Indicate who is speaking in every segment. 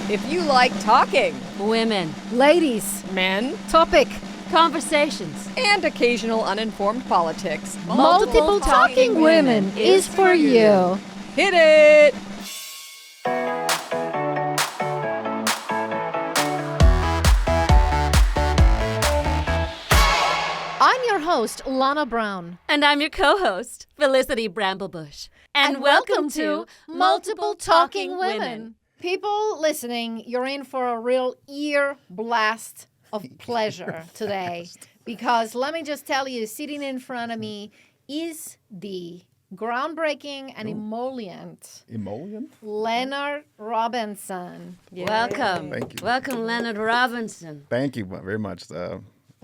Speaker 1: If you like talking,
Speaker 2: Women.
Speaker 3: Ladies,
Speaker 1: men,
Speaker 3: topic,
Speaker 2: Conversations.
Speaker 1: and occasional uninformed politics,
Speaker 3: multiple talking women is for you.
Speaker 1: Hit it!
Speaker 3: I'm your host, Lana Brown.
Speaker 2: And I'm your co-host, Felicity Bramblebush. And welcome to Multiple Talking Women.
Speaker 3: People listening, you're in for a real ear blast of pleasure today. Because let me just tell you, sitting in front of me is the groundbreaking and emollient Leonard Robinson.
Speaker 2: Welcome.
Speaker 4: Thank you.
Speaker 2: Welcome, Leonard Robinson.
Speaker 4: Thank you very much.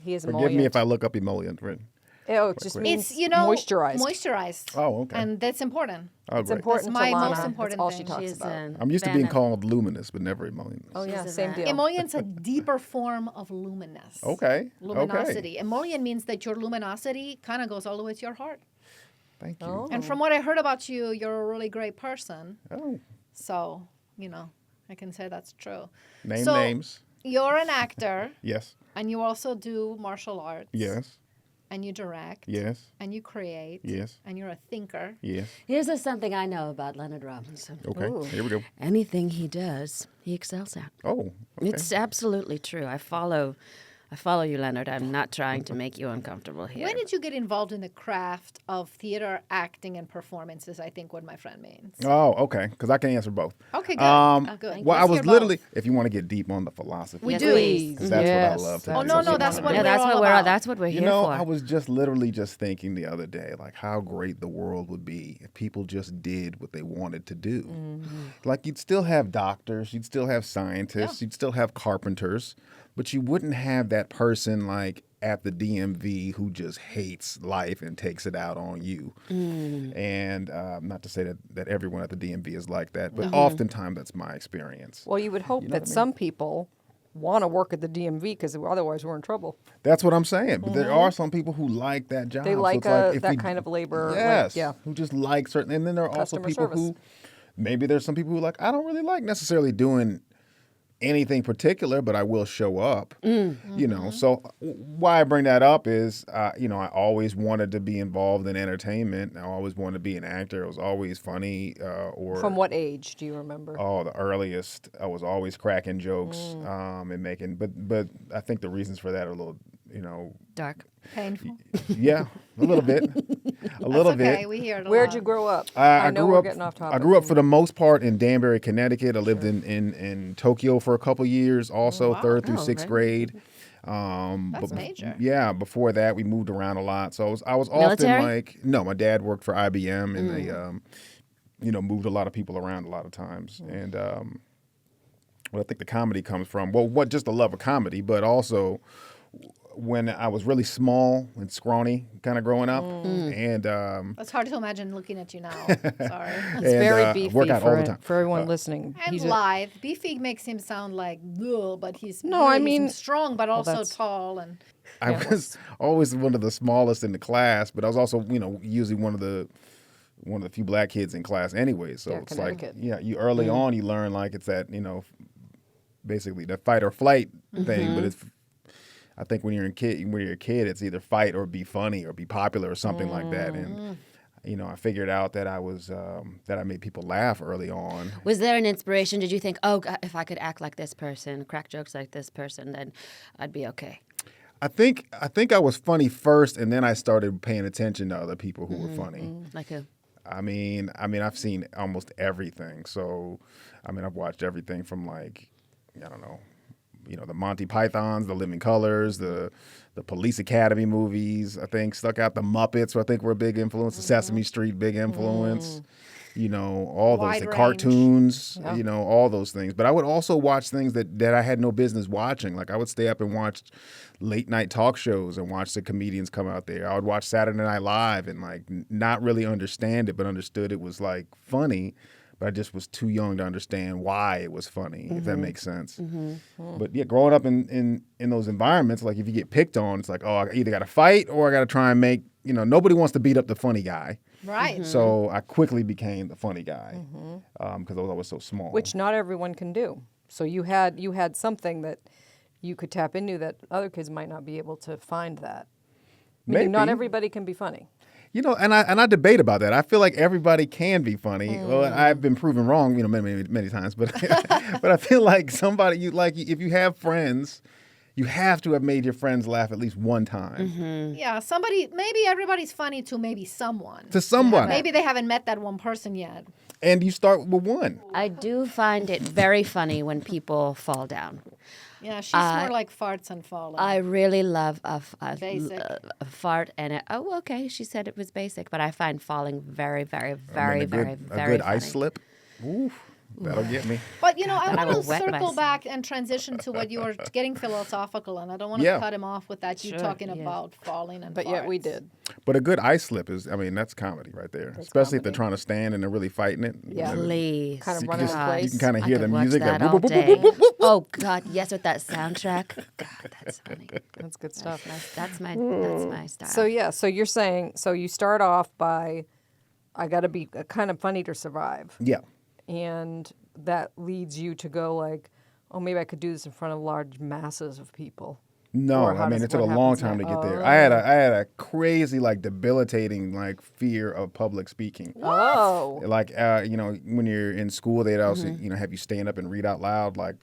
Speaker 1: He is
Speaker 4: Forgive me if I look up emollient. Right?
Speaker 1: Oh, it just means
Speaker 3: It's,
Speaker 1: moisturized.
Speaker 3: Moisturized.
Speaker 4: Oh, okay.
Speaker 3: And that's important.
Speaker 4: Oh,
Speaker 1: It's
Speaker 4: great.
Speaker 1: important
Speaker 3: That's my
Speaker 1: to Lana.
Speaker 3: most important
Speaker 1: That's all
Speaker 3: thing.
Speaker 1: she talks
Speaker 2: She's
Speaker 1: about.
Speaker 4: I'm used to
Speaker 2: fan
Speaker 4: being
Speaker 2: of-
Speaker 4: called luminous, but never emollient.
Speaker 1: Oh, yeah,
Speaker 2: She's a
Speaker 1: same
Speaker 2: fan.
Speaker 1: deal.
Speaker 3: Emollient's a deeper form of luminous.
Speaker 4: Okay.
Speaker 3: Luminosity.
Speaker 4: Okay.
Speaker 3: Emollient means that your luminosity kind of goes all the way to your heart.
Speaker 4: Thank you.
Speaker 1: Oh.
Speaker 3: And from what I heard about you, you're a really great person.
Speaker 4: Oh.
Speaker 3: So, I can say that's true.
Speaker 4: Name
Speaker 3: So-
Speaker 4: names.
Speaker 3: You're an actor,
Speaker 4: Yes.
Speaker 3: and you also do martial arts.
Speaker 4: Yes.
Speaker 3: And you direct.
Speaker 4: Yes.
Speaker 3: And you create.
Speaker 4: Yes.
Speaker 3: And you're a thinker.
Speaker 4: Yes.
Speaker 2: Here's something I know about Leonard Robinson.
Speaker 4: Okay.
Speaker 1: Ooh.
Speaker 4: Here we go.
Speaker 2: Anything he does, he excels at.
Speaker 4: Oh. Okay.
Speaker 2: It's absolutely true. I follow you, Leonard. I'm not trying to make you uncomfortable here.
Speaker 3: When did you get involved in the craft of theater, acting, and performances? I think what my friend means.
Speaker 4: Oh, okay. Because I can answer both.
Speaker 3: Okay, good. Good.
Speaker 4: Well, I
Speaker 3: Let's
Speaker 4: was
Speaker 3: hear
Speaker 4: literally,
Speaker 3: both.
Speaker 4: if you want to get deep on the philosophy.
Speaker 3: We
Speaker 2: Yes,
Speaker 3: do.
Speaker 2: please.
Speaker 4: 'Cause that's
Speaker 1: Yes,
Speaker 4: what I love to
Speaker 1: that's
Speaker 4: do.
Speaker 3: No,
Speaker 1: what
Speaker 3: that's
Speaker 1: you
Speaker 3: what
Speaker 1: wanna
Speaker 2: yeah,
Speaker 3: we're
Speaker 2: that's
Speaker 3: all
Speaker 2: what
Speaker 3: about.
Speaker 2: that's what we're
Speaker 4: You
Speaker 2: here
Speaker 4: know,
Speaker 2: for.
Speaker 4: I was just literally just thinking the other day, like how great the world would be if people just did what they wanted to do. Like you'd still have doctors, you'd still have scientists, you'd still have carpenters, but you wouldn't have that person like at the DMV who just hates life and takes it out on you. And not to say that everyone at the DMV is like that, but oftentimes that's my experience.
Speaker 1: Well, you would hope
Speaker 4: know
Speaker 1: that
Speaker 4: what I mean?
Speaker 1: some people want to work at the DMV because otherwise we're in trouble.
Speaker 4: That's what I'm saying. But there are some people who like that job.
Speaker 1: They
Speaker 4: So
Speaker 1: like,
Speaker 4: it's like if
Speaker 1: that
Speaker 4: we-
Speaker 1: kind of labor. like,
Speaker 4: Yes.
Speaker 1: yeah.
Speaker 4: Who just like certain, and then there are also
Speaker 1: Customer
Speaker 4: people
Speaker 1: service.
Speaker 4: who, maybe there's some people who like, I don't really like necessarily doing anything particular, but I will show up. You know, so why I bring that up is, I always wanted to be involved in entertainment. I always wanted to be an actor. It was always funny. Or
Speaker 1: From what age do you remember?
Speaker 4: Oh, the earliest. I was always cracking jokes and making, but I think the reasons for that are a little,
Speaker 2: Dark.
Speaker 3: Painful.
Speaker 4: yeah, a little bit, a little
Speaker 3: That's okay.
Speaker 4: bit.
Speaker 3: We hear it a
Speaker 1: Where'd
Speaker 3: lot.
Speaker 1: you grow up?
Speaker 4: I
Speaker 1: know
Speaker 4: grew
Speaker 1: we're
Speaker 4: up.
Speaker 1: getting off topic.
Speaker 4: I grew up for the most part in Danbury, Connecticut. I lived in Tokyo for a couple years, also
Speaker 3: wow.
Speaker 4: third through
Speaker 2: Oh,
Speaker 4: sixth
Speaker 2: okay.
Speaker 4: grade.
Speaker 3: That's major.
Speaker 4: Yeah, before that we moved around a lot. So I was often
Speaker 2: Military?
Speaker 4: like, no, my dad worked for IBM, and they, moved a lot of people around a lot of times. And what I think the comedy comes from, well, what just the love of comedy, but also when I was really small and scrawny, kind of growing up, and
Speaker 3: It's hard to imagine looking at you now. Sorry.
Speaker 1: It's
Speaker 4: and,
Speaker 1: very beefy
Speaker 4: work out all the
Speaker 1: for
Speaker 4: time.
Speaker 1: everyone listening.
Speaker 3: And
Speaker 1: He's a-
Speaker 3: live. Beefy makes him sound like, ugh, but he's
Speaker 1: No, I
Speaker 3: he's
Speaker 1: mean-
Speaker 3: strong, but also
Speaker 1: that's-
Speaker 3: tall. And
Speaker 4: I was always one of the smallest in the class, but I was also, usually one of the few black kids in class anyway. So
Speaker 1: Yeah,
Speaker 4: it's like,
Speaker 1: Connecticut.
Speaker 4: you early on, you learn like it's that, basically the fight or flight thing. But it's, I think when you're a kid, it's either fight or be funny or be popular or something like that. And, I figured out that I was, that I made people laugh early on.
Speaker 2: Was there an inspiration? Did you think, oh, God, if I could act like this person, crack jokes like this person, then I'd be okay?
Speaker 4: I think I was funny first, and then I started paying attention to other people who were funny.
Speaker 2: Like a
Speaker 4: I mean, I've seen almost everything. So, I've watched everything from like, I don't know, the Monty Pythons, the Living Colors, the Police Academy movies. I think stuck out the Muppets. I think were a big influence. The Sesame Street, big influence. All those
Speaker 3: Wide
Speaker 4: the
Speaker 3: range.
Speaker 4: cartoons.
Speaker 1: Yeah.
Speaker 4: All those things. But I would also watch things that I had no business watching. Like I would stay up and watch late night talk shows and watch the comedians come out there. I would watch Saturday Night Live and like not really understand it, but understood it was like funny. But I just was too young to understand why it was funny, if that makes sense. But yeah, growing up in those environments, like if you get picked on, it's like, oh, I either got to fight or I got to try and make, nobody wants to beat up the funny guy.
Speaker 3: right.
Speaker 4: So I quickly became the funny guy because I was always so small.
Speaker 1: which not everyone can do. So you had something that you could tap into that other kids might not be able to find that. Meaning not
Speaker 4: Maybe.
Speaker 1: everybody can be funny.
Speaker 4: You know, and I debate about that. I feel like everybody can be funny. Well, I've been proven wrong, many times. But but I feel like if you have friends, you have to have made your friends laugh at least one time.
Speaker 3: Yeah, maybe everybody's funny to maybe someone.
Speaker 4: To someone.
Speaker 3: Maybe they haven't met that one person yet.
Speaker 4: And you start with one.
Speaker 2: I do find it very funny when people fall down.
Speaker 3: Yeah, she's more like farts and falling.
Speaker 2: I really love
Speaker 3: Basic.
Speaker 2: a fart and okay, she said it was basic, but I find falling very, very, very,
Speaker 4: a
Speaker 2: very,
Speaker 4: good,
Speaker 2: very
Speaker 4: a good
Speaker 2: funny.
Speaker 4: ice slip. Ooh, that'll get me.
Speaker 3: But, I
Speaker 2: I
Speaker 3: want
Speaker 2: will
Speaker 3: to
Speaker 2: wet
Speaker 3: circle
Speaker 2: myself.
Speaker 3: back and transition to what you were getting philosophical, and I don't want to
Speaker 4: Yeah.
Speaker 3: cut him off with that. You
Speaker 2: Sure,
Speaker 3: talking
Speaker 2: yeah.
Speaker 3: about falling and
Speaker 1: But yet we
Speaker 3: farts.
Speaker 1: did.
Speaker 4: But a good ice slip that's comedy right there. Especially if they're trying to stand and they're really fighting it.
Speaker 1: Yeah.
Speaker 2: Please.
Speaker 1: Kind of
Speaker 4: You
Speaker 1: running
Speaker 4: can
Speaker 1: in
Speaker 4: just-
Speaker 1: place.
Speaker 4: You can kind of
Speaker 2: I
Speaker 4: hear
Speaker 2: could
Speaker 4: the
Speaker 2: watch
Speaker 4: music.
Speaker 2: that
Speaker 4: like,
Speaker 2: all
Speaker 4: whoop, whoop, whoop, whoop,
Speaker 2: day.
Speaker 4: whoop, whoop.
Speaker 2: Oh God, yes, with that soundtrack. God, that's funny.
Speaker 1: That's good stuff.
Speaker 2: That's my style.
Speaker 1: So you're saying, you start off by, I got to be kind of funny to survive.
Speaker 4: Yeah.
Speaker 1: And that leads you to go like, oh, maybe I could do this in front of large masses of people.
Speaker 4: No,
Speaker 1: Or how
Speaker 4: I mean
Speaker 1: does-
Speaker 4: it took a
Speaker 1: what
Speaker 4: long
Speaker 1: happens
Speaker 4: time to
Speaker 1: now?
Speaker 4: get there. I had a crazy debilitating fear of public speaking.
Speaker 1: Oh.
Speaker 4: Like when you're in school, they'd also have you stand up and read out loud. Like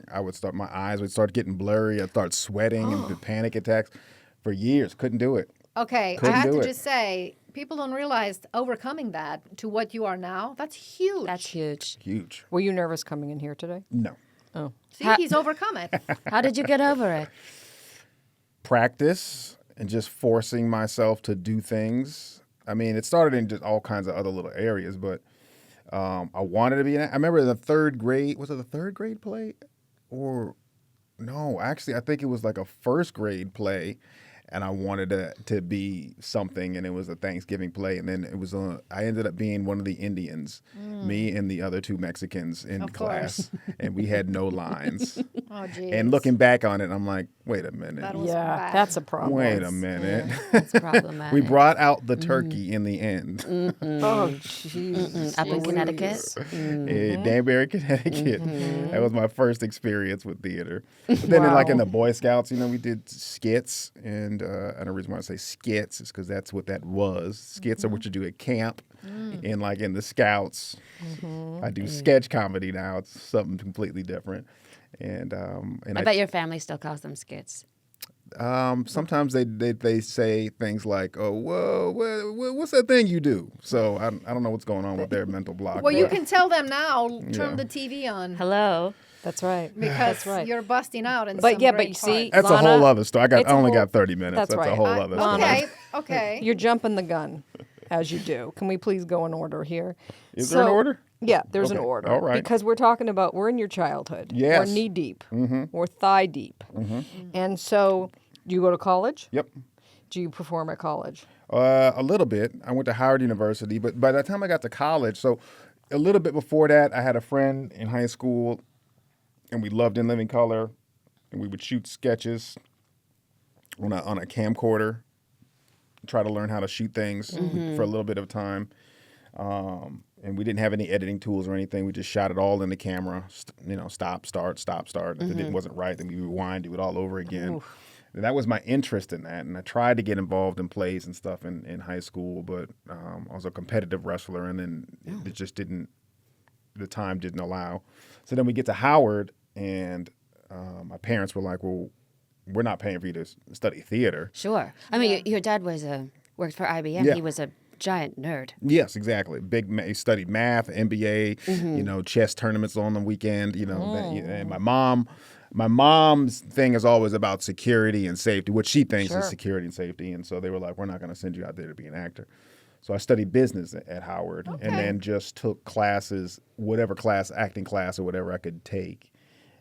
Speaker 4: my eyes would start getting blurry. I'd start sweating and panic attacks. For years, couldn't do it.
Speaker 3: Okay,
Speaker 4: Couldn't
Speaker 3: I have
Speaker 4: do
Speaker 3: to
Speaker 4: it.
Speaker 3: just say, people don't realize overcoming that to what you are now, that's huge.
Speaker 2: That's huge.
Speaker 4: Huge.
Speaker 1: Were you nervous coming in here today?
Speaker 4: No.
Speaker 3: See, he's overcome it.
Speaker 2: How did you get over it?
Speaker 4: Practice and just forcing myself to do things. I mean, it started in just all kinds of other little areas, but I wanted to be I remember in the third grade, was it the third grade play? Or no, actually, I think it was like a first grade play, and I wanted to be something, and it was a Thanksgiving play, and then it was I ended up being one of the Indians, me and the other two Mexicans in
Speaker 3: Of
Speaker 4: class, and we had no lines.
Speaker 3: Oh, geez.
Speaker 4: And looking back on it, I'm like, wait a minute.
Speaker 3: That was
Speaker 1: Yeah,
Speaker 3: bad.
Speaker 1: that's a problem.
Speaker 4: Wait a minute.
Speaker 2: It's problematic.
Speaker 4: We brought out the turkey in the end.
Speaker 1: Oh, jeez.
Speaker 2: Up in Connecticut.
Speaker 4: In Danbury, Connecticut. That was my first experience with theater. But then in the Boy Scouts, we did skits. And the reason why I say skits is because that's what that was. Skits are what you do at camp and in the Scouts. I do sketch comedy now. It's something completely different. And
Speaker 2: I bet your family still calls them skits.
Speaker 4: sometimes they say things like, "Oh, whoa, what's that thing you do?" So I don't know what's going on with their mental block.
Speaker 3: Well, you
Speaker 4: but-
Speaker 3: can tell them now, turn
Speaker 4: Yeah.
Speaker 3: the TV on.
Speaker 2: Hello.
Speaker 1: That's right.
Speaker 3: Because
Speaker 1: That's right.
Speaker 3: you're busting out in
Speaker 1: But
Speaker 3: some
Speaker 1: yeah, but
Speaker 3: great
Speaker 1: you see-
Speaker 3: parts.
Speaker 4: That's a whole
Speaker 1: Lana,
Speaker 4: other story. I
Speaker 1: it's a
Speaker 4: only
Speaker 1: whole-
Speaker 4: got 30 minutes.
Speaker 1: that's
Speaker 4: That's a
Speaker 1: right.
Speaker 4: whole other story.
Speaker 3: Okay.
Speaker 1: You're jumping the gun, as you do. Can we please go in order here?
Speaker 4: Is there an order?
Speaker 1: Yeah, there's an
Speaker 4: Okay.
Speaker 1: order.
Speaker 4: All right.
Speaker 1: Because we're talking about, we're in your childhood.
Speaker 4: Yes.
Speaker 1: We're knee deep. We're thigh deep. And so, do you go to college?
Speaker 4: Yep.
Speaker 1: Do you perform at college?
Speaker 4: A little bit. I went to Howard University, but by the time I got to college, so a little bit before that, I had a friend in high school, and we loved In Living Color, and we would shoot sketches on a camcorder, try to learn how to shoot things for a little bit of time. And we didn't have any editing tools or anything. We just shot it all in the camera, stop, start, stop, start. If it wasn't right, then we rewind, do it all over again. And that was my interest in that. And I tried to get involved in plays and stuff in high school, but I was a competitive wrestler, and then it just didn't, the time didn't allow. So then we get to Howard, and my parents were like, well, we're not paying for you to study theater.
Speaker 2: Sure. I mean, your dad worked for IBM.
Speaker 4: Yeah.
Speaker 2: He was a giant nerd.
Speaker 4: Yes, exactly. He studied math, MBA, chess tournaments on the weekend, and my mom's thing is always about security and safety, what she thinks is security and safety. And so they were like, we're not going to send you out there to be an actor. So I studied business at Howard and then just took classes, whatever class, acting class or whatever I could take.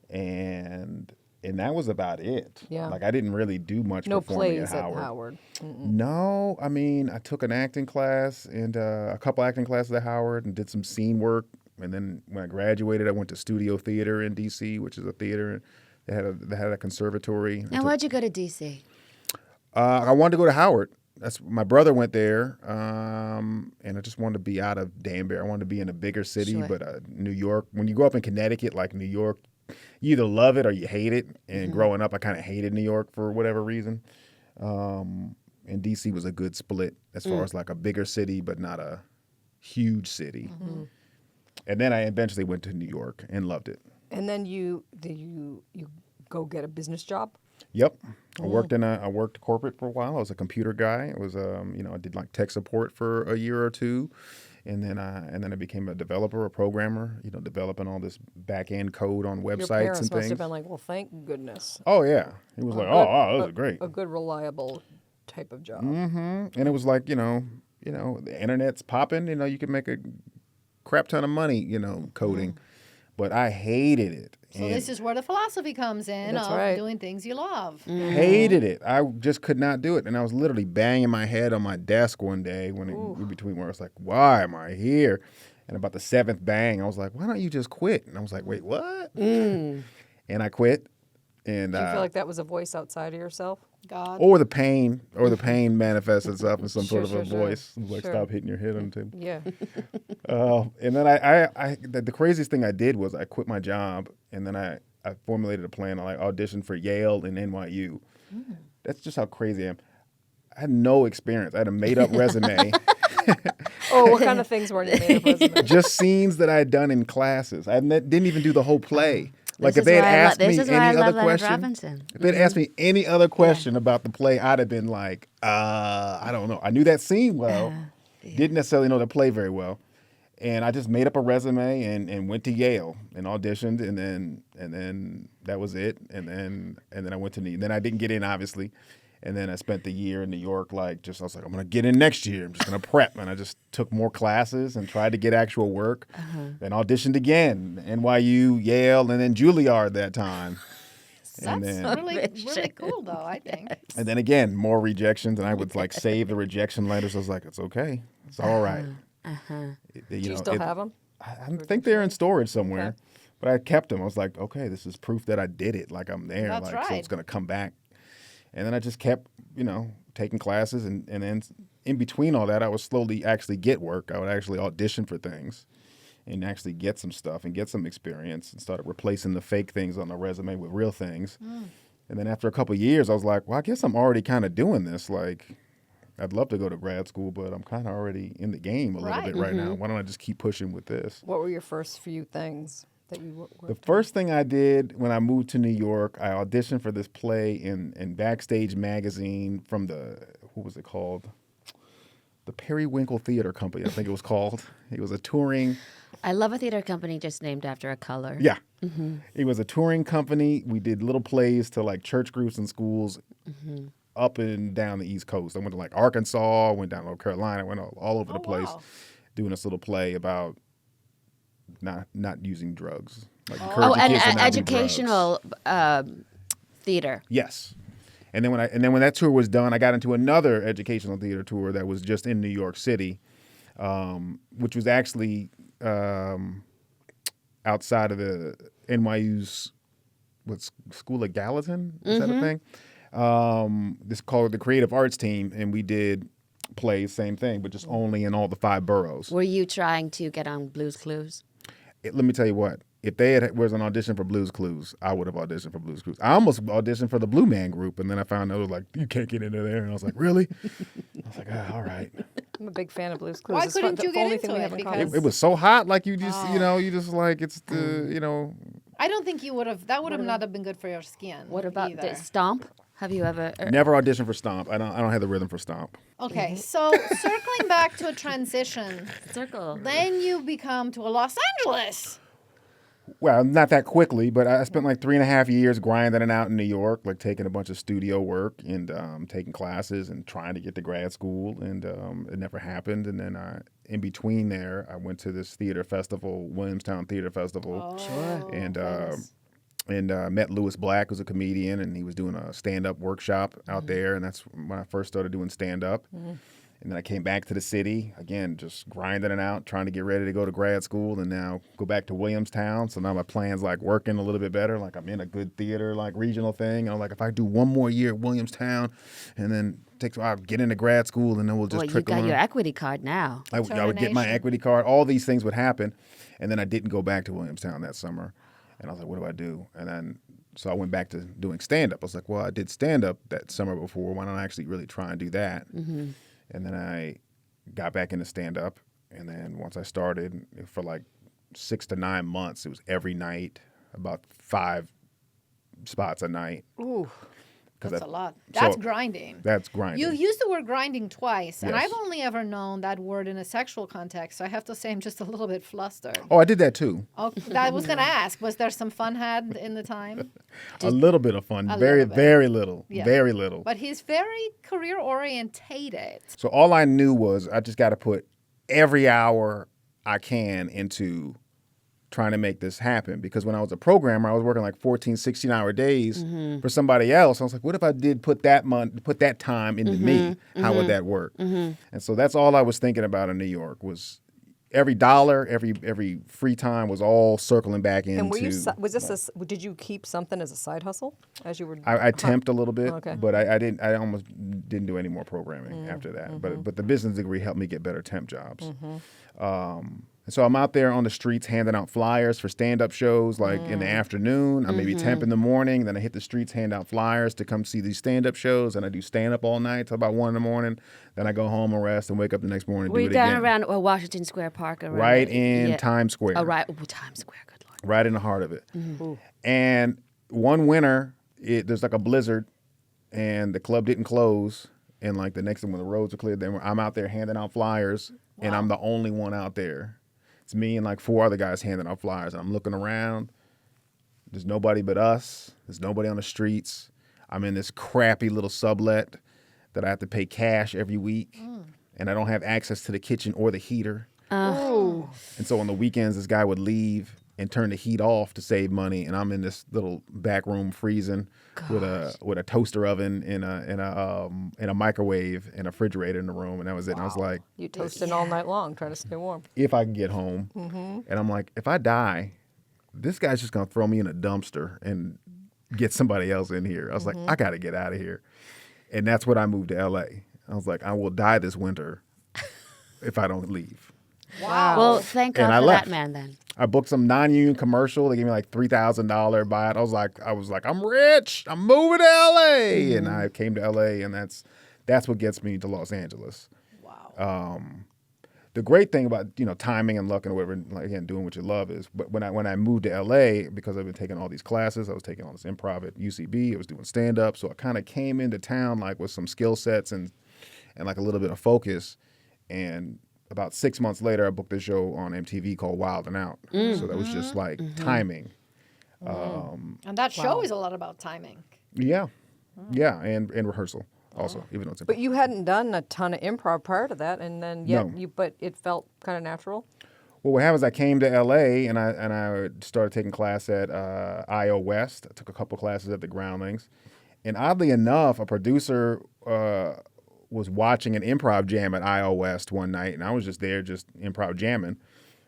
Speaker 4: And that was about it.
Speaker 1: Yeah.
Speaker 4: Like I didn't really do much
Speaker 1: No
Speaker 4: performing
Speaker 1: plays
Speaker 4: at
Speaker 1: at
Speaker 4: Howard.
Speaker 1: Howard.
Speaker 4: No, I mean, I took an acting class and a couple acting classes at Howard and did some scene work. And then when I graduated, I went to Studio Theater in D.C., which is a theater. They had a conservatory.
Speaker 2: Now, why'd you go to D.C.?
Speaker 4: I wanted to go to Howard. My brother went there, and I just wanted to be out of Danbury. I wanted to be in a bigger city,
Speaker 2: Sure.
Speaker 4: but New York. When you grow up in Connecticut, like New York, you either love it or you hate it. And growing up, I kind of hated New York for whatever reason. And DC was a good split as far as like a bigger city, but not a huge city. And then I eventually went to New York and loved it.
Speaker 1: And then you go get a business job?
Speaker 4: Yep. I worked corporate for a while. I was a computer guy. I was I did like tech support for a year or two. And then I became a developer, a programmer, developing all this back end code on websites
Speaker 1: Your parents
Speaker 4: and
Speaker 1: must
Speaker 4: things.
Speaker 1: have been like, well, thank goodness.
Speaker 4: Oh yeah. It was like, wow, this is great.
Speaker 1: A good, reliable type of job.
Speaker 4: And it was like, the internet's popping, you can make a crap ton of money, coding. But I hated it.
Speaker 3: So this is where the philosophy comes in
Speaker 1: That's
Speaker 3: of
Speaker 1: right.
Speaker 3: doing things you love.
Speaker 4: Hated it. I just could not do it. And I was literally banging my head on my desk one day in between where I was like, why am I here? And about the 7th bang, I was like, why don't you just quit? And I was like, wait, what? And I quit. And
Speaker 1: Do you feel like that was a voice outside of yourself?
Speaker 3: God.
Speaker 4: or the pain manifests itself in some sort of a
Speaker 1: Sure.
Speaker 4: voice. It was like,
Speaker 1: Sure.
Speaker 4: stop hitting your head on the table.
Speaker 1: Yeah.
Speaker 4: And then I the craziest thing I did was I quit my job, and then I formulated a plan. I auditioned for Yale and NYU. That's just how crazy I am. I had no experience. I had a made up resume,
Speaker 1: Oh, what kind of things were in your made-up resume?
Speaker 4: just scenes that I had done in classes. I didn't even do the whole play. Like if
Speaker 2: This
Speaker 4: they
Speaker 2: is
Speaker 4: had
Speaker 2: why I
Speaker 4: asked
Speaker 2: this
Speaker 4: me
Speaker 2: is why I
Speaker 4: any
Speaker 2: love
Speaker 4: other
Speaker 2: Leonard
Speaker 4: question,
Speaker 2: Robinson.
Speaker 4: if they'd asked me any other question about the play, I'd have been like, I don't know. I knew that scene well, didn't necessarily know the play very well. And I just made up a resume and went to Yale and auditioned, and then that was it. And then I went to then I didn't get in, obviously. And then I spent the year in New York, I was like, I'm gonna get in next year. I'm just gonna prep, and I just took more classes and tried to get actual work. Then auditioned again, NYU, Yale, and then Juilliard that time. And then,
Speaker 3: Really cool, though, I think.
Speaker 4: and then again, more rejections, and I would save the rejection letters. I was like, it's okay, it's all right.
Speaker 1: Do you still have them?
Speaker 4: I think they're in storage somewhere, but I kept them. I was like, okay, this is proof that I did it. Like I'm there.
Speaker 3: That's
Speaker 4: So
Speaker 3: right.
Speaker 4: it's gonna come back. And then I just kept, taking classes, and then in between all that, I would slowly actually get work. I would actually audition for things, and actually get some stuff and get some experience, and started replacing the fake things on the resume with real things. And then after a couple of years, I was like, well, I guess I'm already kind of doing this. Like, I'd love to go to grad school, but I'm kind of already in the game a little bit right now. Why don't I just keep pushing with this?
Speaker 1: What were your first few things that you worked
Speaker 4: The first thing I did when I moved to New York, I auditioned for this play in Backstage magazine from what was it called? The Periwinkle Theater Company, I think it was called. It was a touring.
Speaker 2: I love a theater company just named after a color.
Speaker 4: Yeah. It was a touring company. We did little plays to church groups and schools up and down the East Coast. I went to Arkansas, went down to North Carolina, went all over the place doing this little play about not using drugs.
Speaker 2: Oh,
Speaker 4: encouraging
Speaker 2: and
Speaker 4: kids to not do drugs.
Speaker 2: educational theater.
Speaker 4: Yes. And then when that tour was done, I got into another educational theater tour that was just in New York City, which was actually outside of the NYU's School of Gallatin. Is that a thing? This is called the Creative Arts Team, and we did plays, same thing, but just only in all the 5 boroughs.
Speaker 2: Were you trying to get on Blue's Clues?
Speaker 4: Let me tell you what. If was an audition for Blue's Clues, I would have auditioned for Blue's Clues. I almost auditioned for the Blue Man Group, and then I found out it was like, you can't get into there. And I was like, really? I was like, all right.
Speaker 1: I'm a big fan of Blue's Clues.
Speaker 3: Why
Speaker 1: It's
Speaker 3: couldn't
Speaker 1: the
Speaker 3: you get
Speaker 1: only
Speaker 3: into
Speaker 1: thing we
Speaker 3: it?
Speaker 1: have in
Speaker 3: Because-
Speaker 1: common.
Speaker 4: It was so hot, you just, it's the,
Speaker 3: I don't think you would have. That would have not have been good for your skin.
Speaker 2: What about
Speaker 3: either.
Speaker 2: the Stomp? Have you ever?
Speaker 4: Never auditioned for Stomp. I don't have the rhythm for Stomp.
Speaker 3: Okay, so circling back to a transition,
Speaker 2: Circle.
Speaker 3: then you become to a Los Angeles.
Speaker 4: Well, not that quickly, but I spent 3.5 years grinding it out in New York, taking a bunch of studio work and taking classes and trying to get to grad school, and it never happened. And then in between there, I went to this theater festival, Williamstown Theater Festival, and met Lewis Black, who's a comedian, and he was doing a stand-up workshop out there, and that's when I first started doing stand-up. And then I came back to the city, again, just grinding it out, trying to get ready to go to grad school, and now go back to Williamstown. So now my plan's working a little bit better. I'm in a good theater, regional thing. And I'm if I do one more year at Williamstown, and then I'll get into grad school, and then we'll just
Speaker 2: Well, you
Speaker 4: trickle
Speaker 2: got
Speaker 4: on.
Speaker 2: your equity card now.
Speaker 4: I would get my equity card. All these things would happen, and then I didn't go back to Williamstown that summer. And I was like, what do I do? And then so I went back to doing stand up. I was like, well, I did stand up that summer before. Why don't I actually really try and do that? And then I got back into stand up. And then once I started, for like 6 to 9 months, it was every night, about 5 spots a night.
Speaker 1: Ooh.
Speaker 3: That's a lot. That's grinding.
Speaker 4: That's grinding.
Speaker 3: You used the word grinding twice, and
Speaker 4: Yes.
Speaker 3: I've only ever known that word in a sexual context. So I have to say I'm just a little bit flustered.
Speaker 4: Oh, I did that too.
Speaker 3: Oh, I was going to ask, was there some fun had in the time?
Speaker 4: A little bit of fun.
Speaker 3: A
Speaker 4: Very,
Speaker 3: little bit.
Speaker 4: very little.
Speaker 3: Yeah.
Speaker 4: Very little.
Speaker 3: But he's very career orientated.
Speaker 4: So all I knew was I just got to put every hour I can into trying to make this happen, because when I was a programmer, I was working like 14, 16-hour days for somebody else. I was like, what if I did put that time into me? How would that work? And so that's all I was thinking about in New York, was every dollar, every free time was all circling back into.
Speaker 1: And were you, did you keep something as a side hustle as you were?
Speaker 4: I temped a little bit,
Speaker 1: Okay.
Speaker 4: but I almost didn't do any more programming after that. But the business degree helped me get better temp jobs. And so I'm out there on the streets handing out flyers for stand-up shows, like in the afternoon. I maybe temp in the morning, then I hit the streets, hand out flyers to come see these stand-up shows, and I do stand-up all night till about 1 in the morning. Then I go home and rest and wake up the next morning and
Speaker 2: Were
Speaker 4: do
Speaker 2: you
Speaker 4: it
Speaker 2: down
Speaker 4: again.
Speaker 2: around Washington Square Park? Around
Speaker 4: Right
Speaker 2: it?
Speaker 4: in
Speaker 2: Yeah.
Speaker 4: Times Square.
Speaker 2: Oh, right. Oh, Times Square. Good Lord.
Speaker 4: Right in the heart of it. And one winter, there's like a blizzard, and the club didn't close. And like the next time when the roads are cleared, then I'm out there handing out flyers, and I'm the only one out there. It's me and like 4 other guys handing out flyers. And I'm looking around. There's nobody but us. There's nobody on the streets. I'm in this crappy little sublet that I have to pay cash every week, and I don't have access to the kitchen or the heater. And so on the weekends, this guy would leave and turn the heat off to save money, and I'm in this little back room freezing with a toaster oven and a microwave and a refrigerator in the room, and that was it. And I was like,
Speaker 1: You toasting all night long, trying to stay warm.
Speaker 4: if I can get home, and I'm like, if I die, this guy's just gonna throw me in a dumpster and get somebody else in here. I was like, I gotta get out of here, and that's when I moved to LA. I was like, I will die this winter if I don't leave.
Speaker 3: Wow.
Speaker 2: Well, thank
Speaker 4: And
Speaker 2: God
Speaker 4: I
Speaker 2: for
Speaker 4: left.
Speaker 2: that man then.
Speaker 4: I booked some non-union commercial. They gave me like $3,000 buyout. I was like, I'm rich. I'm moving to LA, and I came to LA, and that's what gets me to Los Angeles.
Speaker 3: Wow.
Speaker 4: The great thing about timing and luck and whatever, like, again, doing what you love is. But when I moved to LA, because I've been taking all these classes, I was taking all this improv at UCB. I was doing stand up, so I kind of came into town like with some skill sets and like a little bit of focus. And about 6 months later, I booked a show on MTV called Wild and Out. So that was just like timing.
Speaker 3: And that show is a lot about timing.
Speaker 4: Yeah, and rehearsal also, even though it's
Speaker 1: But you hadn't done a ton of improv prior to that, and then yet
Speaker 4: No.
Speaker 1: but it felt kind of natural.
Speaker 4: Well, what happened is I came to LA and I started taking class at IO West. I took a couple classes at the Groundlings, and oddly enough, a producer was watching an improv jam at IO West one night, and I was just there, just improv jamming.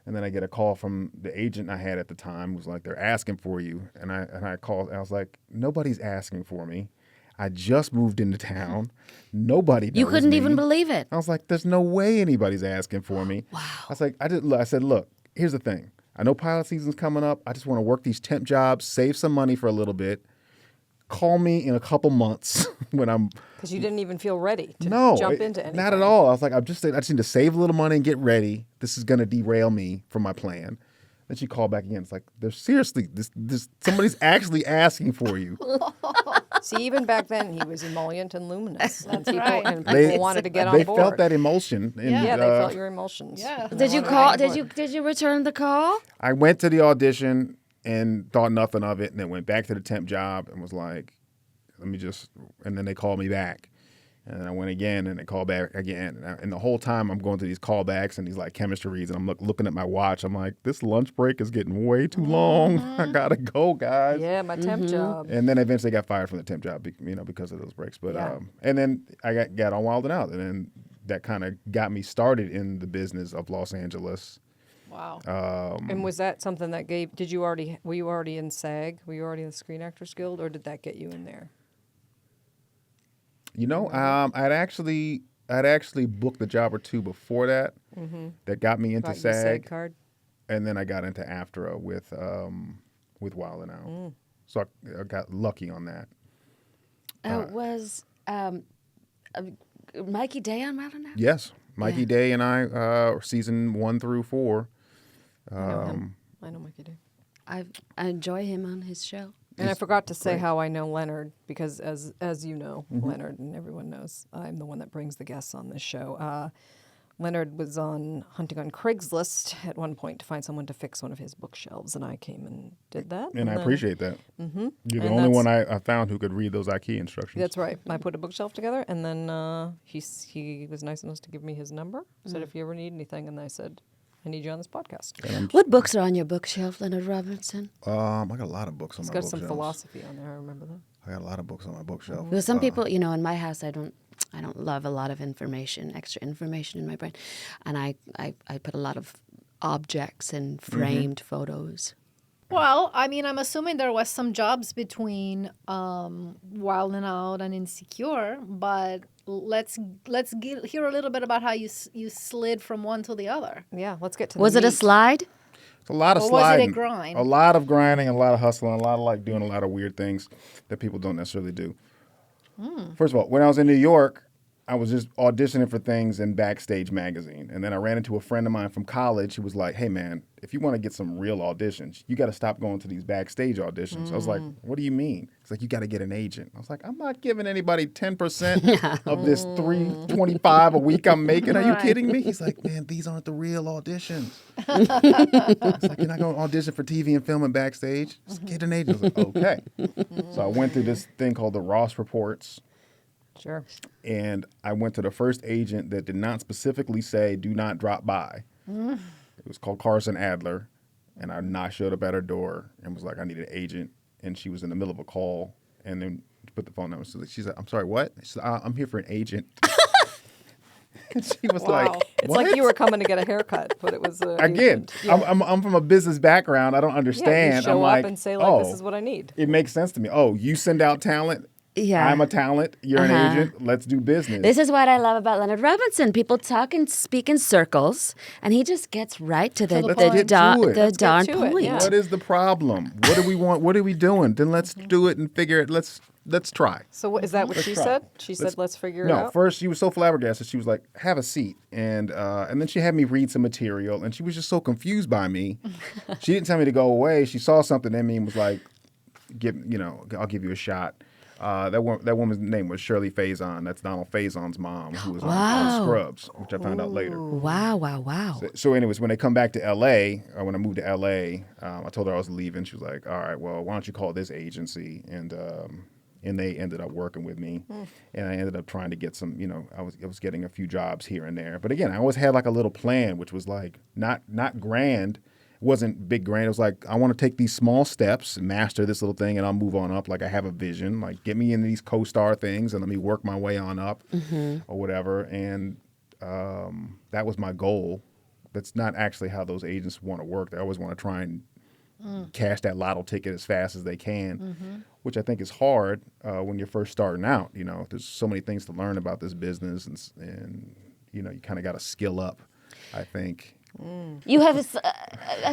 Speaker 4: And then I get a call from the agent I had at the time. It was like, they're asking for you. And I called. I was like, nobody's asking for me. I just moved into town. Nobody knows
Speaker 2: You couldn't
Speaker 4: me.
Speaker 2: even believe it.
Speaker 4: I was like, there's no way anybody's asking for me. Wow. I was like, I said, look, here's the thing. I know pilot season's coming up. I just want to work these temp jobs, save some money for a little bit. Call me in a couple months when I'm.
Speaker 1: Because you didn't even feel ready to jump into anything.
Speaker 4: Not at all. I was like, I just need to save a little money and get ready. This is going to derail me from my plan. Then she called back again. It's like, there's seriously, this somebody's actually asking for you.
Speaker 1: See, even back then, he was emollient and luminous. That's
Speaker 3: right.
Speaker 1: And people wanted to get on
Speaker 4: They
Speaker 1: board.
Speaker 4: felt that emotion. And,
Speaker 1: Yeah, they felt your emotions.
Speaker 3: Yeah.
Speaker 2: Did you call? Did you return the call?
Speaker 4: I went to the audition and thought nothing of it, and then went back to the temp job and was like, and then they called me back. And then I went again, and they called back again. And the whole time I'm going through these callbacks and these like chemistry reads, and I'm looking at my watch. I'm like, this lunch break is getting way too long. I gotta go, guys.
Speaker 1: Yeah, my temp job.
Speaker 4: And then eventually got fired from the temp job, because of those breaks. But
Speaker 1: Yeah.
Speaker 4: and then I got on Wild and Out, and then that kind of got me started in the business of Los Angeles.
Speaker 3: Wow.
Speaker 1: And was that something that were you already in SAG? Were you already in the Screen Actors Guild, or did that get you in there?
Speaker 4: I'd actually booked a job or two before that that got me into
Speaker 1: Got you the
Speaker 4: SAG,
Speaker 1: card?
Speaker 4: and then I got into AFTRA with with Wild 'N Out. So I got lucky on that.
Speaker 2: Was Mikey Day on Wild 'N Out?
Speaker 4: Yes, Mikey Day and I, season 1 through 4.
Speaker 1: I know him. I know Mikey Day.
Speaker 2: I enjoy him on his show.
Speaker 1: And I forgot to say
Speaker 4: great.
Speaker 1: how I know Leonard, because as you know, Leonard and everyone knows, I'm the one that brings the guests on this show. Leonard was hunting on Craigslist at one point to find someone to fix one of his bookshelves, and I came and did that.
Speaker 4: And I
Speaker 1: then-
Speaker 4: appreciate that. Mm-hmm. You're the
Speaker 1: And
Speaker 4: only one
Speaker 1: that's-
Speaker 4: I found who could read those IKEA instructions.
Speaker 1: That's right. I put a bookshelf together, and then he was nice enough to give me his number. Said if you ever need anything, and I said, I need you on this podcast.
Speaker 2: What books are on your bookshelf, Leonard Robinson?
Speaker 4: I got a lot of books on
Speaker 1: It's
Speaker 4: my
Speaker 1: got
Speaker 4: bookshelf.
Speaker 1: some philosophy on there. I remember that.
Speaker 4: I got a lot of books on my bookshelf.
Speaker 2: Because some people, in my house, I don't love a lot of extra information in my brain, and I put a lot of objects and framed photos.
Speaker 3: Well, I mean, I'm assuming there was some jobs between Wild 'N Out and Insecure, but let's hear a little bit about how you slid from one to the other.
Speaker 1: Yeah, let's get to
Speaker 2: Was
Speaker 1: the
Speaker 2: it a
Speaker 1: meat.
Speaker 2: slide?
Speaker 4: It's a lot of
Speaker 3: Or was it a
Speaker 4: sliding.
Speaker 3: grind?
Speaker 4: A lot of grinding, a lot of hustling, a lot of like doing a lot of weird things that people don't necessarily do. First of all, when I was in New York, I was just auditioning for things in Backstage magazine. And then I ran into a friend of mine from college who was like, hey, man, if you want to get some real auditions, you got to stop going to these Backstage auditions. I was like, what do you mean? It's like, you got to get an agent. I was like, I'm not giving anybody 10% of this $325 a week I'm making. Are you kidding me? He's like, man, these aren't the real auditions. It's like, you're not going to audition for TV and film and Backstage? Just get an agent. I was like, okay. So I went through this thing called the Ross Reports.
Speaker 1: Sure.
Speaker 4: And I went to the first agent that did not specifically say, do not drop by. It was called Carson Adler. And I showed up at her door and was like, I need an agent. And she was in the middle of a call. And then put the phone number. So she said, I'm sorry, what? She said, I'm here for an agent. And she was like,
Speaker 1: It's
Speaker 4: what?
Speaker 1: like you were coming to get a haircut, but it was
Speaker 4: Again, I'm from a business background. I don't
Speaker 1: Yeah,
Speaker 4: understand.
Speaker 1: you show
Speaker 4: I'm
Speaker 1: up
Speaker 4: like,
Speaker 1: and say, like,
Speaker 4: oh,
Speaker 1: this is what I need.
Speaker 4: it makes sense to me. Oh, you send out talent.
Speaker 2: Yeah.
Speaker 4: I'm a talent. You're an agent. Let's do business.
Speaker 2: This is what I love about Leonard Robinson. People talk and speak in circles, and he just gets right to the
Speaker 3: the
Speaker 4: point.
Speaker 2: the,
Speaker 4: Let's get
Speaker 2: da-
Speaker 4: to it.
Speaker 2: the
Speaker 1: Let's get
Speaker 2: darn
Speaker 1: to it,
Speaker 2: point.
Speaker 1: yeah.
Speaker 4: What is the problem? What do we want? What are we doing? Then let's do it and figure it. Let's try.
Speaker 1: So what, is that what she
Speaker 4: try.
Speaker 1: said? She said, let's figure it
Speaker 4: No,
Speaker 1: out?
Speaker 4: first she was so flabbergasted. She was like, "Have a seat," and then she had me read some material, and she was just so confused by me. She didn't tell me to go away. She saw something in me and was like, I'll give you a shot." That woman's name was Shirley Faison. That's Donald Faison's mom, who was on Scrubs, which I found out later.
Speaker 2: Wow.
Speaker 4: So anyways, when they come back to L.A., or when I moved to L.A., I told her I was leaving. She was like, all right, well, why don't you call this agency? And they ended up working with me. And I ended up trying to get some, I was getting a few jobs here and there. But again, I always had like a little plan, which was like not grand. It wasn't big grand. It was like, I want to take these small steps, master this little thing, and I'll move on up. Like I have a vision, like get me into these co-star things and let me work my way on up or whatever. And that was my goal. That's not actually how those agents want to work. They always want to try and cash that lotto ticket as fast as they can, which I think is hard when you're first starting out. There's so many things to learn about this business, and you kind of got to skill up, I think.
Speaker 2: You have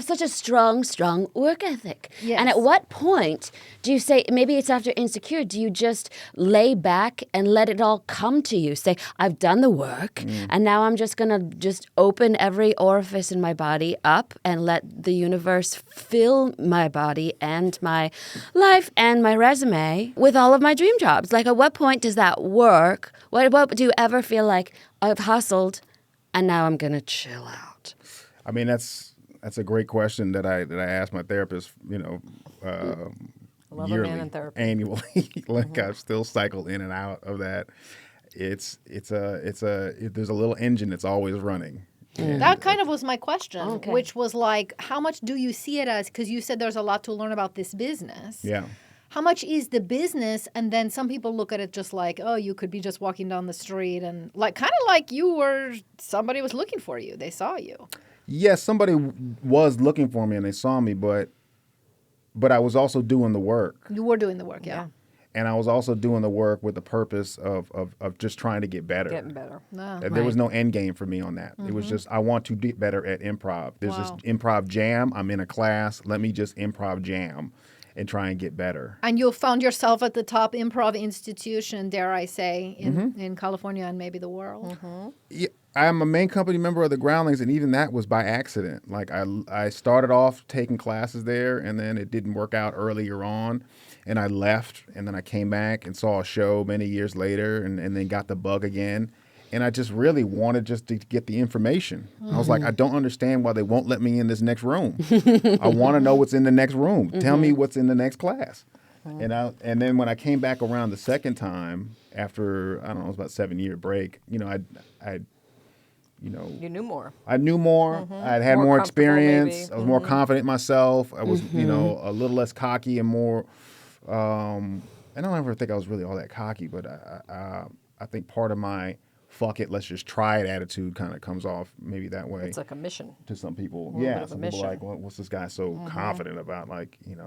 Speaker 2: such a strong work ethic.
Speaker 3: Yes.
Speaker 2: And at what point do you say, maybe it's after Insecure, do you just lay back and let it all come to you? Say, I've done the work, and now I'm just going to just open every orifice in my body up and let the universe fill my body and my life and my resume with all of my dream jobs. Like, at what point does that work? What do you ever feel like, I've hustled, and now I'm going to chill out?
Speaker 4: I mean, that's a great question that I ask my therapist,
Speaker 1: I love
Speaker 4: yearly,
Speaker 1: a man in therapy.
Speaker 4: annually. Like I still cycle in and out of that. There's a little engine that's always running.
Speaker 3: That kind of was my question,
Speaker 2: Okay.
Speaker 3: which was like, how much do you see it as? Because you said there's a lot to learn about this business.
Speaker 4: Yeah.
Speaker 3: How much is the business? And then some people look at it just like, oh, you could be just walking down the street and like kind of like somebody was looking for you. They saw you.
Speaker 4: Yes, somebody was looking for me and they saw me, but I was also doing the work.
Speaker 3: You were doing the work, yeah.
Speaker 4: And I was also doing the work with the purpose of just trying to get better.
Speaker 1: Getting better.
Speaker 3: No.
Speaker 4: There was no end game for me on that. It was just, I want to get better at improv. There's this
Speaker 3: Wow.
Speaker 4: improv jam. I'm in a class. Let me just improv jam and try and get better.
Speaker 3: And you found yourself at the top improv institution, dare I say, in California and maybe the world.
Speaker 4: Yeah, I'm a main company member of the Groundlings, and even that was by accident. Like I started off taking classes there, and then it didn't work out earlier on, and I left, and then I came back and saw a show many years later, and then got the bug again. And I just really wanted just to get the information. I was like, I don't understand why they won't let me in this next room. I want to know what's in the next room. Tell me what's in the next class. And then when I came back around the second time, after, I don't know, it was about a 7-year break, you
Speaker 1: You knew more.
Speaker 4: I knew more. I'd had
Speaker 1: More
Speaker 4: more
Speaker 1: comfortable,
Speaker 4: experience.
Speaker 1: maybe.
Speaker 4: I was more confident in myself. I was, a little less cocky and more. I don't ever think I was really all that cocky, but I think part of my fuck it, let's just try it attitude kind of comes off maybe that way
Speaker 1: It's like a mission.
Speaker 4: to some people.
Speaker 1: little bit
Speaker 4: Yeah,
Speaker 1: of a
Speaker 4: some people
Speaker 1: mission.
Speaker 4: like, what's this guy so confident about? Like, and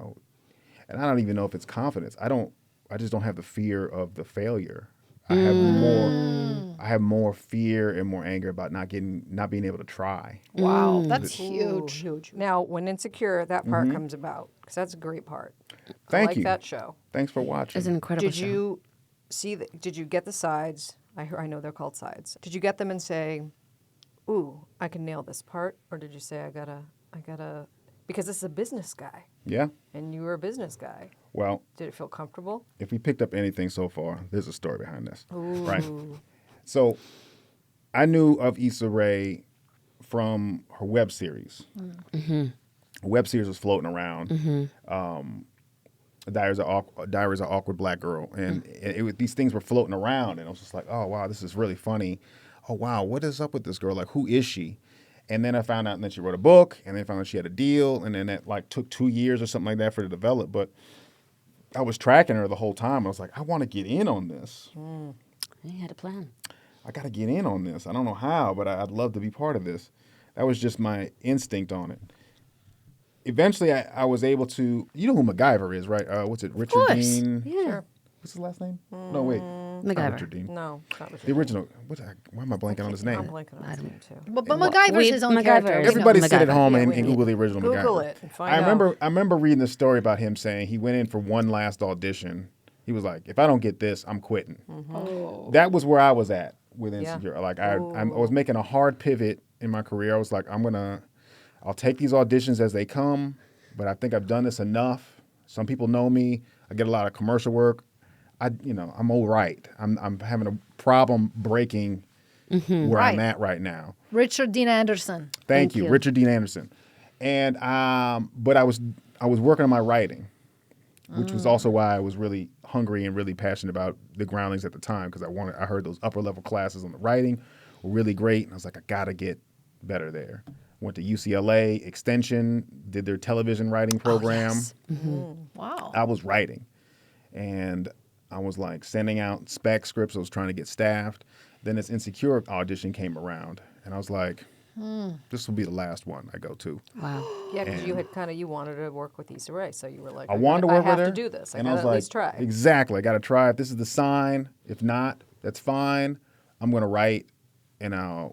Speaker 4: I don't even know if it's confidence. I just don't have the fear of the failure. I have more fear and more anger about not being able to try.
Speaker 3: Wow, that's
Speaker 1: Ooh,
Speaker 3: huge.
Speaker 1: Now, when Insecure, that part comes about, because that's a great part.
Speaker 4: Thank
Speaker 1: I like
Speaker 4: you.
Speaker 1: that show.
Speaker 4: Thanks for watching.
Speaker 2: It's an incredible
Speaker 1: Did
Speaker 2: show.
Speaker 1: you see? Did you get the sides? I know they're called sides. Did you get them and say, "Ooh, I can nail this part," or did you say, "I gotta," because this is a business guy,
Speaker 4: Yeah.
Speaker 1: and you were a business guy.
Speaker 4: Well,
Speaker 1: Did it feel comfortable?
Speaker 4: if we picked up anything so far, there's a story behind this.
Speaker 1: Ooh.
Speaker 4: Right. So I knew of Issa Rae from her web series. Her web series was floating around. Diaries of Awkward Black Girl. And these things were floating around. And I was just like, oh, wow, this is really funny. Oh, wow, what is up with this girl? Like, who is she? And then I found out that she wrote a book. And then I found out she had a deal. And then that like took 2 years or something like that for her to develop. But I was tracking her the whole time. I was like, I want to get in on this.
Speaker 2: He had a plan.
Speaker 4: I got to get in on this. I don't know how, but I'd love to be part of this. That was just my instinct on it. Eventually, I was able to. You know who MacGyver is, right? What's it? Richard
Speaker 2: course.
Speaker 4: Dean.
Speaker 2: Yeah.
Speaker 1: Sure.
Speaker 4: What's his last name? No, wait. Not
Speaker 2: MacGyver.
Speaker 4: Richard Dean.
Speaker 1: No, not Richard.
Speaker 4: The original. Why am I blanking on his name?
Speaker 1: I'm blanking on his name too.
Speaker 3: But MacGyver's his own
Speaker 2: MacGyver
Speaker 3: character.
Speaker 2: is-
Speaker 4: Everybody sit at
Speaker 2: MacGyver.
Speaker 4: home
Speaker 1: Yeah,
Speaker 4: and
Speaker 1: we need-
Speaker 4: Google the original
Speaker 1: Google
Speaker 4: MacGyver.
Speaker 1: it and find
Speaker 4: I remember.
Speaker 1: out.
Speaker 4: I remember reading the story about him saying he went in for one last audition. He was like, "If I don't get this, I'm quitting."
Speaker 3: Oh.
Speaker 4: That was where I was at with
Speaker 1: Yeah.
Speaker 4: Insecure. Like I was making a hard pivot in my career. I was like, I'll take these auditions as they come, but I think I've done this enough. Some people know me. I get a lot of commercial work. I'm all right. I'm having a problem breaking where I'm
Speaker 3: Right.
Speaker 4: at right now.
Speaker 3: Richard Dean Anderson.
Speaker 4: Thank you,
Speaker 2: you.
Speaker 4: Richard Dean Anderson. And but I was working on my writing, which was also why I was really hungry and really passionate about the Groundlings at the time, because I heard those upper level classes on the writing were really great, and I was like, I gotta get better there. Went to UCLA Extension, did their television writing program.
Speaker 3: Wow.
Speaker 4: I was writing, and I was like sending out spec scripts. I was trying to get staffed. Then this Insecure audition came around, and I was like, this will be the last one I go to.
Speaker 2: Wow.
Speaker 1: Yeah, because you had you wanted to work with Issa Rae, so you were like,
Speaker 4: I wanted to work
Speaker 1: I have
Speaker 4: with her.
Speaker 1: to do this. I
Speaker 4: and
Speaker 1: gotta
Speaker 4: was
Speaker 1: at
Speaker 4: like,
Speaker 1: least try.
Speaker 4: Exactly. I got to try. If this is the sign, if not, that's fine. I'm going to write, and I'll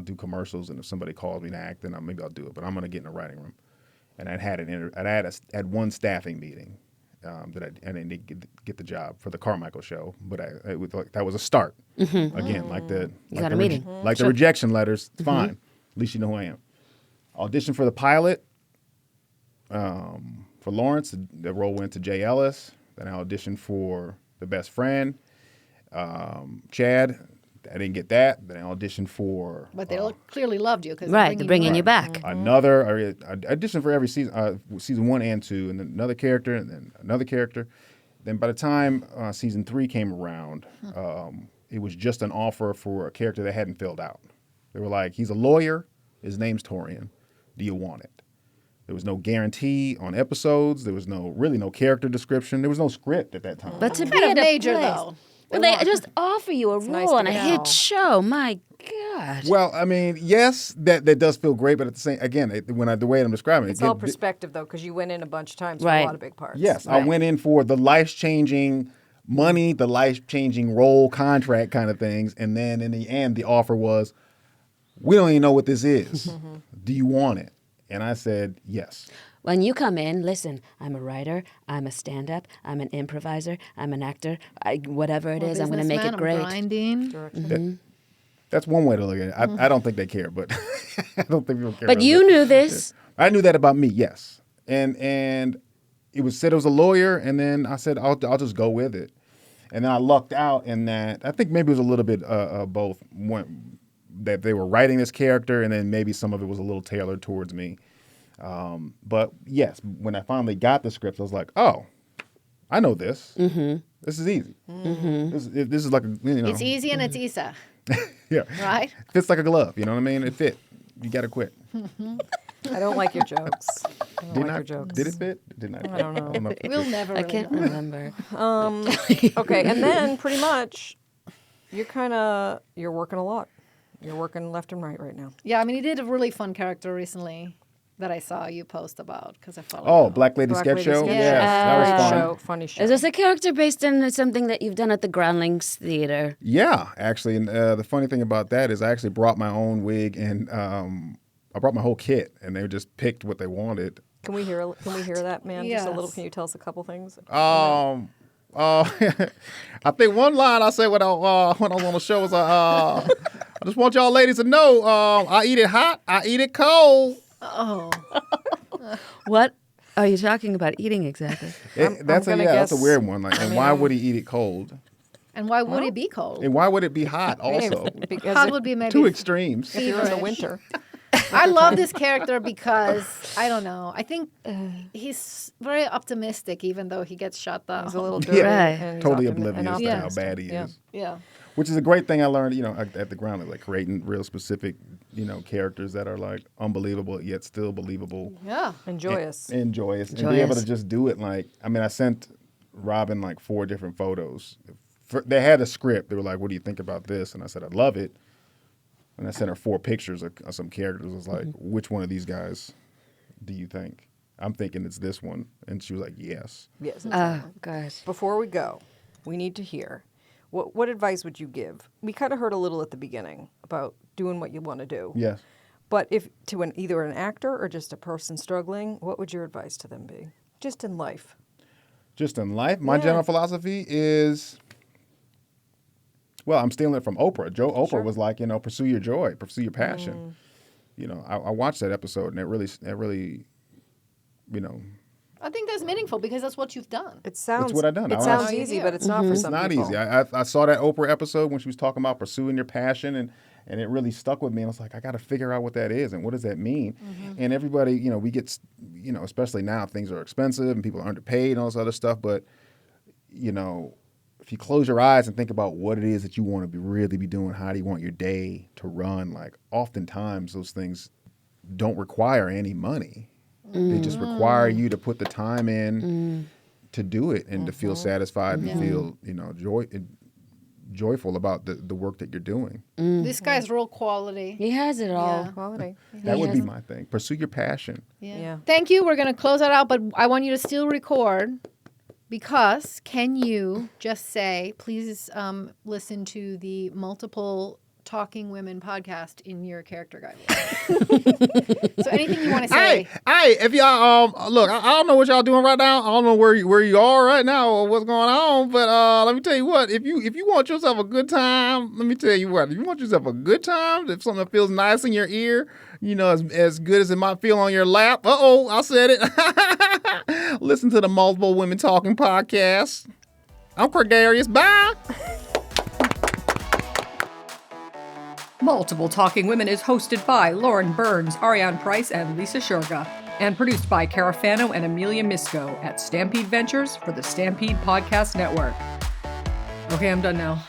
Speaker 4: do commercials. And if somebody calls me to act, then maybe I'll do it. But I'm going to get in the writing room. And I had one staffing meeting that I didn't get the job for the Carmichael show, but that was a start. Again, like the
Speaker 2: You got a meeting.
Speaker 4: like the rejection letters. It's fine. At least you know who I am. Audition for the pilot. For Lawrence, the role went to Jay Ellis. Then I auditioned for the best friend, Chad. I didn't get that. Then I auditioned for
Speaker 3: But they clearly loved you because
Speaker 2: Right, they're bringing you back.
Speaker 4: another. I auditioned for every season, season 1 and 2, and then another character, and then another character. Then by the time season 3 came around, it was just an offer for a character that hadn't filled out. They were like, he's a lawyer. His name's Torian. Do you want it? There was no guarantee on episodes. There was really no character description. There was no script at that time.
Speaker 2: But to be
Speaker 3: Kind of
Speaker 2: at a
Speaker 3: major
Speaker 2: place,
Speaker 3: though.
Speaker 2: When they just offer you a
Speaker 1: nice
Speaker 2: role
Speaker 1: to
Speaker 2: on a
Speaker 1: get
Speaker 2: hit
Speaker 1: out.
Speaker 2: show, my God.
Speaker 4: Well, I mean, yes, that does feel great, but at the same, again, the way I'm describing
Speaker 1: It's
Speaker 4: it,
Speaker 1: all perspective, though, because you went in a bunch of times for
Speaker 2: Right.
Speaker 1: a lot of big parts.
Speaker 4: yes, I went in for the life-changing money, the life-changing role, contract kind of things, and then in the end, the offer was, we don't even know what this is. Do you want it? And I said yes.
Speaker 2: When you come in, listen, I'm a writer, I'm a stand-up, I'm an improviser, I'm an actor, whatever it is, I'm going to make it
Speaker 3: Businessman,
Speaker 2: great.
Speaker 3: I'm grinding.
Speaker 4: That's one way to look at it. I don't think they care, but I don't think people care.
Speaker 2: But
Speaker 4: about
Speaker 2: you
Speaker 4: that.
Speaker 2: knew this.
Speaker 4: I knew that about me, yes. And it was said it was a lawyer, and then I said I'll just go with it. And then I lucked out in that I think maybe it was a little bit both. That they were writing this character, and then maybe some of it was a little tailored towards me. But yes, when I finally got the script, I was like, oh, I know this. Mm-hmm. This is easy. Mm-hmm. This is like
Speaker 3: It's easy and it's Isa,
Speaker 4: yeah,
Speaker 3: right?
Speaker 4: fits like a glove. You know what I mean? It fit. You got to quit.
Speaker 1: I don't like your jokes. I don't like your jokes.
Speaker 4: Did it fit? Did not.
Speaker 1: I don't know.
Speaker 4: if it
Speaker 3: We'll
Speaker 4: fit.
Speaker 3: never
Speaker 2: I
Speaker 3: really
Speaker 2: can't
Speaker 3: know.
Speaker 2: remember.
Speaker 1: Okay, and then pretty much you're working a lot. You're working left and right now.
Speaker 3: Yeah, I mean, he did a really fun character recently that I saw you post about because I followed
Speaker 4: Oh,
Speaker 3: him.
Speaker 4: Black Lady
Speaker 1: Black
Speaker 4: Sketch
Speaker 1: Lady
Speaker 4: Show?
Speaker 1: Sketch
Speaker 4: Yes, that was
Speaker 1: Great
Speaker 4: fun.
Speaker 1: show, funny show.
Speaker 2: Is this a character based on something that you've done at the Groundlings Theater?
Speaker 4: Yeah, actually. And the funny thing about that is I actually brought my own wig and I brought my whole kit, and they just picked what they wanted.
Speaker 1: Can we hear that, man? Just a little.
Speaker 3: Yes.
Speaker 1: Can you tell us a couple things?
Speaker 4: I think one line I said when I was on the show was, I just want y'all ladies to know, I eat it hot, I eat it cold.
Speaker 3: Oh,
Speaker 2: What are you talking about eating exactly?
Speaker 4: That's
Speaker 1: gonna
Speaker 4: that's a
Speaker 1: guess-
Speaker 4: weird one. Like, and why would he eat it cold?
Speaker 3: and why would it be cold?
Speaker 4: And why would it be hot also?
Speaker 1: Because
Speaker 3: Hot would be maybe
Speaker 4: Two extremes.
Speaker 1: if you're in the
Speaker 3: feverish.
Speaker 1: winter.
Speaker 3: I love this character because I don't know. I think he's very optimistic, even though he gets shot down.
Speaker 1: He's a little dirty.
Speaker 2: Right.
Speaker 1: And he's
Speaker 4: Totally
Speaker 1: and
Speaker 4: oblivious to how
Speaker 1: optimistic.
Speaker 4: bad he
Speaker 1: Yeah.
Speaker 4: is.
Speaker 3: Yeah.
Speaker 4: Which is a great thing I learned, at the ground, like creating real specific, characters that are like unbelievable yet still believable
Speaker 3: Yeah.
Speaker 1: And joyous.
Speaker 4: and joyous, and be able to just do it. Like, I mean, I sent Robin like 4 different photos. They had a script. They were like, "What do you think about this?" And I said, "I love it." And I sent her 4 pictures of some characters. I was like, "Which one of these guys do you think?" I'm thinking it's this one, and she was like, "Yes."
Speaker 1: Yes.
Speaker 2: Oh, gosh.
Speaker 1: Before we go, we need to hear what advice would you give? We kind of heard a little at the beginning about doing what you want to do.
Speaker 4: Yes.
Speaker 1: But if to either an actor or just a person struggling, what would your advice to them be? Just in life.
Speaker 4: Just in life, my
Speaker 1: Yeah.
Speaker 4: general philosophy is, well, I'm stealing it from Oprah. Oprah was like, pursue your joy, pursue your passion. I watched that episode, and it really,
Speaker 3: I think that's meaningful because that's what you've done.
Speaker 1: It sounds.
Speaker 4: what I've done.
Speaker 1: It
Speaker 4: I
Speaker 1: sounds
Speaker 4: honestly-
Speaker 1: easy, but it's not for
Speaker 4: it's
Speaker 1: some
Speaker 4: not
Speaker 1: people.
Speaker 4: easy. I saw that Oprah episode when she was talking about pursuing your passion, and it really stuck with me. And I was like, I got to figure out what that is and what does that mean. And everybody, we get, especially now, things are expensive and people are underpaid and all this other stuff. But, if you close your eyes and think about what it is that you want to really be doing, how do you want your day to run? Like, oftentimes those things don't require any money. They just require you to put the time in to do it and to feel satisfied and feel, joyful about the work that you're doing.
Speaker 3: This guy's real quality.
Speaker 2: He has it all.
Speaker 3: Yeah.
Speaker 1: Quality.
Speaker 4: That would be my thing. Pursue your passion.
Speaker 1: Yeah.
Speaker 3: Thank you. We're going to close that out, but I want you to still record because can you just say, please listen to the multiple Talking Women podcast in your character guide. So anything you want to say?
Speaker 4: Hey, if y'all look, I don't know what y'all doing right now. I don't know where you are right now or what's going on, but let me tell you what. If you want yourself a good time, let me tell you what. If you want yourself a good time, if something that feels nice in your ear, as good as it might feel on your lap. I said it. Listen to the Multiple Women Talking podcast. I'm Cordarius. Bye.
Speaker 5: Multiple Talking Women is hosted by Lauren Burns, Ariane Price, and Lisa Shurga, and produced by Carafano and Amelia Misco at Stampede Ventures for the Stampede Podcast Network. Okay, I'm done now.